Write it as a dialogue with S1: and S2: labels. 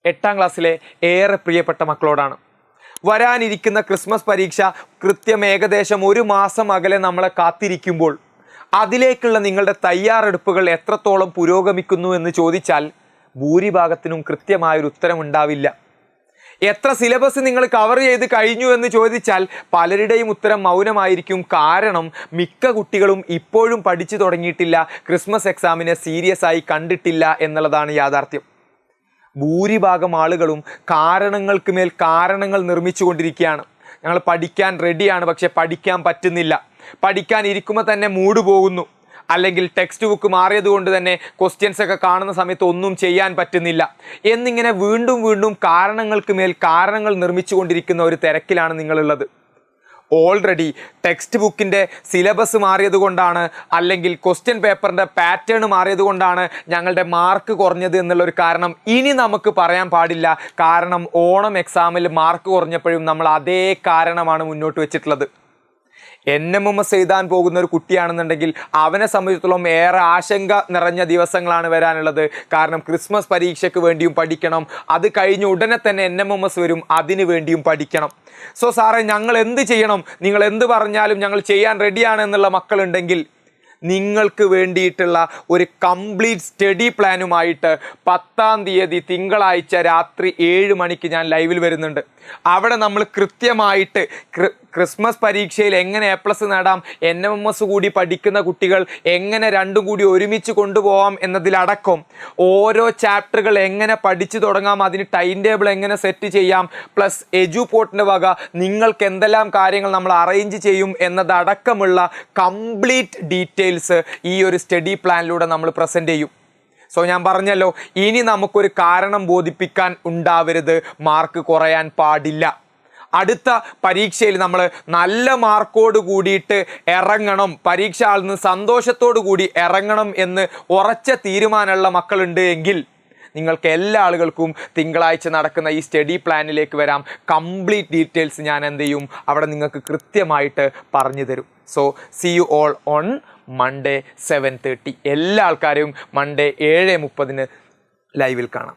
S1: 8ാം ക്ലാസ്സിലെ ഏറെ പ്രിയപ്പെട്ട മക്കളോടാണ്. വരാനിരിക്കുന്ന ക്രിസ്മസ് പരീക്ഷ കൃത്യം ഏകദേശം 1 മാസം അകലെ നമ്മളെ കാത്തിരിക്കുമ്പോൾ അതിലേക്കുള്ള നിങ്ങളുടെ തയ്യാറെടുപ്പുകൾ എത്രത്തോളം പുരോഗമിക്കുന്നു എന്ന് ചോദിച്ചാൽ ഭൂരിഭാഗത്തിനും കൃത്യമായൊരു ഉത്തരമുണ്ടാവില്ല. എത്ര സിലബസ് നിങ്ങൾ കവർ ചെയ്ത് കഴിഞ്ഞു എന്ന് ചോദിച്ചാൽ പലരുടെയും ഉത്തരം മൗനമായിരിക്കും. കാരണം മിക്ക കുട്ടികളും ഇപ്പോഴും പഠിച്ചു തുടങ്ങിയിട്ടില്ല, ക്രിസ്മസ് എക്സാമിനെ സീരിയസ് ആയി കണ്ടിട്ടില്ല എന്നുള്ളതാണ് യാഥാർത്ഥ്യം. ഭൂരിഭാഗം ആളുകളും കാരണങ്ങൾക്ക് മേൽ കാരണങ്ങൾ നിർമ്മിച്ചു കൊണ്ടിരിക്കുകയാണ്. ഞങ്ങൾ പഠിക്കാൻ റെഡിയാണ്, പക്ഷെ പഠിക്കാൻ പറ്റുന്നില്ല. പഠിക്കാൻ ഇരിക്കുമ്പോൾ തന്നെ മൂഡ് പോകുന്നു, അല്ലെങ്കിൽ ടെക്സ്റ്റ് ബുക്ക് മാറിയത് കൊണ്ട് തന്നെ ക്വസ്റ്റ്യൻസ് ഒക്കെ കാണുന്ന സമയത്ത് ഒന്നും ചെയ്യാൻ പറ്റുന്നില്ല എന്നിങ്ങനെ വീണ്ടും വീണ്ടും കാരണങ്ങൾക്ക് മേൽ കാരണങ്ങൾ നിർമ്മിച്ചു കൊണ്ടിരിക്കുന്ന ഒരു തിരക്കിലാണ് നിങ്ങളുള്ളത്. ഓൾറെഡി ടെക്സ്റ്റ് ബുക്കിൻ്റെ സിലബസ് മാറിയത് കൊണ്ടാണ്, അല്ലെങ്കിൽ ക്വസ്റ്റ്യൻ പേപ്പറിൻ്റെ പാറ്റേൺ മാറിയത് കൊണ്ടാണ് ഞങ്ങളുടെ മാർക്ക് കുറഞ്ഞത് എന്നുള്ളൊരു കാരണം ഇനി നമുക്ക് പറയാൻ പാടില്ല. കാരണം ഓണം എക്സാമിൽ മാർക്ക് കുറഞ്ഞപ്പോഴും നമ്മൾ അതേ കാരണമാണ് മുന്നോട്ട് വെച്ചിട്ടുള്ളത്. NMMS എഴുതാൻ പോകുന്ന ഒരു കുട്ടിയാണെന്നുണ്ടെങ്കിൽ അവനെ സംബന്ധിച്ചിടത്തോളം ഏറെ ആശങ്ക നിറഞ്ഞ ദിവസങ്ങളാണ് വരാനുള്ളത്. കാരണം ക്രിസ്മസ് പരീക്ഷയ്ക്ക് വേണ്ടിയും പഠിക്കണം, അത് കഴിഞ്ഞ് ഉടനെ തന്നെ NMMS വരും, അതിനു വേണ്ടിയും പഠിക്കണം. സോ സാറേ ഞങ്ങൾ എന്ത് ചെയ്യണം, നിങ്ങൾ എന്ത് പറഞ്ഞാലും ഞങ്ങൾ ചെയ്യാൻ റെഡിയാണ് എന്നുള്ള മക്കളുണ്ടെങ്കിൽ നിങ്ങൾക്ക് വേണ്ടിയിട്ടുള്ള ഒരു കംപ്ലീറ്റ് സ്റ്റഡി പ്ലാനുമായിട്ട് 10ാം തീയതി തിങ്കളാഴ്ച രാത്രി 7 മണിക്ക് ഞാൻ ലൈവിൽ വരുന്നുണ്ട്. അവിടെ നമ്മൾ കൃത്യമായിട്ട് ക്രിസ്മസ് പരീക്ഷയിൽ എങ്ങനെ A+ നേടാം, NMMS കൂടി പഠിക്കുന്ന കുട്ടികൾ എങ്ങനെ രണ്ടും കൂടി ഒരുമിച്ച് കൊണ്ടുപോകാം എന്നതിലടക്കം ഓരോ ചാപ്റ്ററുകൾ എങ്ങനെ പഠിച്ചു തുടങ്ങാം, അതിന് ടൈം ടേബിൾ എങ്ങനെ സെറ്റ് ചെയ്യാം, പ്ലസ് എജുപോർട്ടിൻ്റെ വക നിങ്ങൾക്ക് എന്തെല്ലാം കാര്യങ്ങൾ നമ്മൾ അറേഞ്ച് ചെയ്യും എന്നതടക്കമുള്ള കംപ്ലീറ്റ് ഡീറ്റെയിൽസ് ഈ ഒരു സ്റ്റഡി പ്ലാനിലൂടെ നമ്മൾ പ്രസൻറ്റ് ചെയ്യും. സോ ഞാൻ പറഞ്ഞല്ലോ, ഇനി നമുക്കൊരു കാരണം ബോധിപ്പിക്കാൻ ഉണ്ടാവരുത്, മാർക്ക് കുറയാൻ പാടില്ല. അടുത്ത പരീക്ഷയിൽ നമ്മൾ നല്ല മാർക്കോട് കൂടിയിട്ട് ഇറങ്ങണം, പരീക്ഷ ഹാളിൽ നിന്ന് സന്തോഷത്തോടു കൂടി ഇറങ്ങണം എന്ന് ഉറച്ച തീരുമാനമുള്ള മക്കളുണ്ട് എങ്കിൽ നിങ്ങൾക്ക് എല്ലാ ആളുകൾക്കും തിങ്കളാഴ്ച നടക്കുന്ന ഈ സ്റ്റഡി പ്ലാനിലേക്ക് വരാം. കംപ്ലീറ്റ് ഡീറ്റെയിൽസ് ഞാൻ എന്ത് ചെയ്യും, അവിടെ നിങ്ങൾക്ക് കൃത്യമായിട്ട് പറഞ്ഞു തരും. So see you all on Monday 7:30. എല്ലാ ആൾക്കാരെയും Monday 7:30 ലൈവിൽ കാണാം.